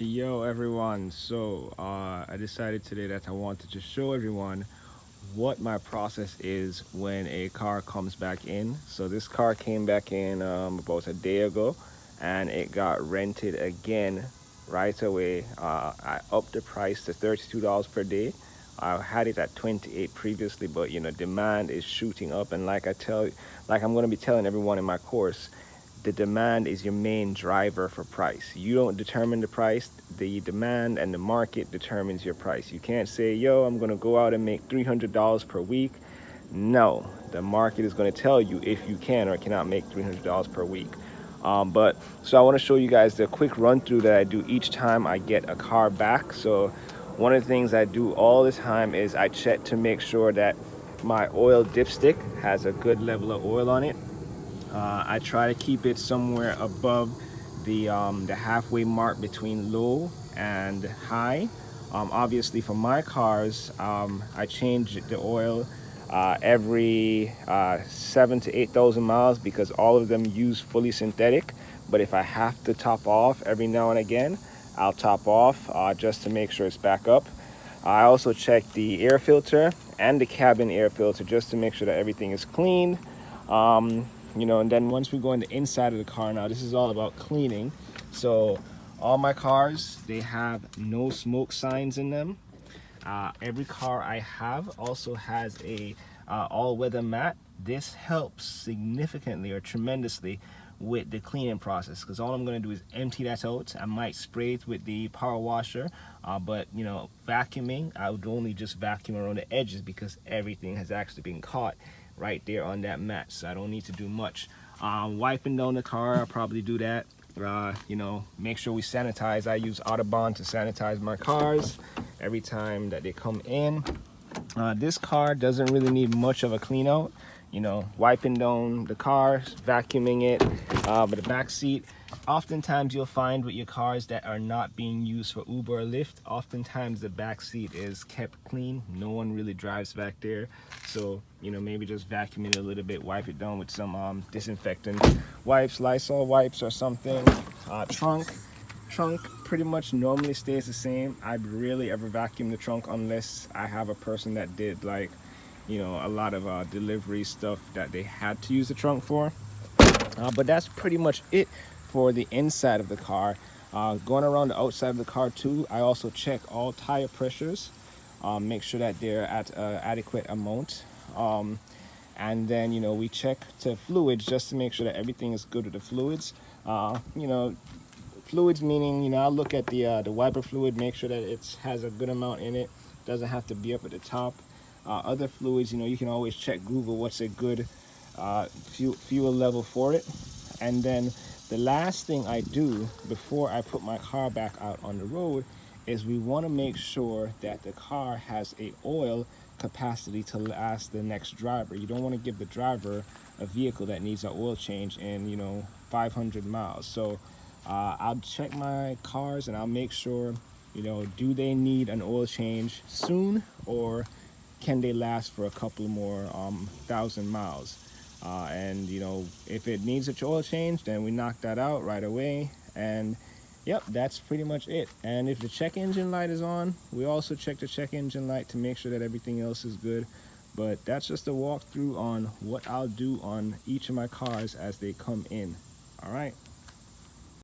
Yo everyone, so I decided today that I wanted to show everyone what my process is when a car comes back in. So this car came back in about a day ago and it got rented again right away. I upped the price to $32 per day. I had it at 28 previously, but demand is shooting up, and like I'm going to be telling everyone in my course, the demand is your main driver for price. You don't determine the price, the demand and the market determines your price. You can't say, yo, I'm gonna go out and make $300 per week. No, the market is gonna tell you if you can or cannot make $300 per week. But so I wanna show you guys the quick run through that I do each time I get a car back. So one of the things I do all the time is I check to make sure that my oil dipstick has a good level of oil on it. I try to keep it somewhere above the halfway mark between low and high. Obviously, for my cars, I change the oil every 7 to 8 thousand miles because all of them use fully synthetic. But if I have to top off every now and again, I'll top off just to make sure it's back up. I also check the air filter and the cabin air filter just to make sure that everything is clean. Um, and then once we go in the inside of the car, now this is all about cleaning. So all my cars, they have no smoke signs in them. Every car I have also has a all-weather mat. This helps significantly or tremendously with the cleaning process, because all I'm going to do is empty that out. I might spray it with the power washer, but vacuuming, I would only just vacuum around the edges because everything has actually been caught right there on that mat, so I don't need to do much. Wiping down the car, I'll probably do that. Make sure we sanitize. I use Audubon to sanitize my cars every time that they come in. This car doesn't really need much of a clean out. Wiping down the car, vacuuming it. But the back seat, oftentimes you'll find with your cars that are not being used for Uber or Lyft, oftentimes the back seat is kept clean. No one really drives back there. So, maybe just vacuum it a little bit, wipe it down with some disinfectant wipes, Lysol wipes or something. Trunk pretty much normally stays the same. I rarely ever vacuum the trunk unless I have a person that did a lot of delivery stuff that they had to use the trunk for. But that's pretty much it for the inside of the car. Going around the outside of the car too, I also check all tire pressures, make sure that they're at an adequate amount. And then, we check to fluids just to make sure that everything is good with the fluids. Fluids meaning, I'll look at the wiper fluid, make sure that it has a good amount in it, doesn't have to be up at the top. Other fluids, you can always check Google what's a good fuel level for it. And then the last thing I do before I put my car back out on the road is we want to make sure that the car has a oil capacity to last the next driver. You don't want to give the driver a vehicle that needs an oil change in 500 miles. So I'll check my cars and I'll make sure, do they need an oil change soon, or can they last for a couple more thousand miles? And if it needs a oil change, then we knock that out right away. And yep, that's pretty much it. And if the check engine light is on, we also check the check engine light to make sure that everything else is good. But that's just a walkthrough on what I'll do on each of my cars as they come in. All right.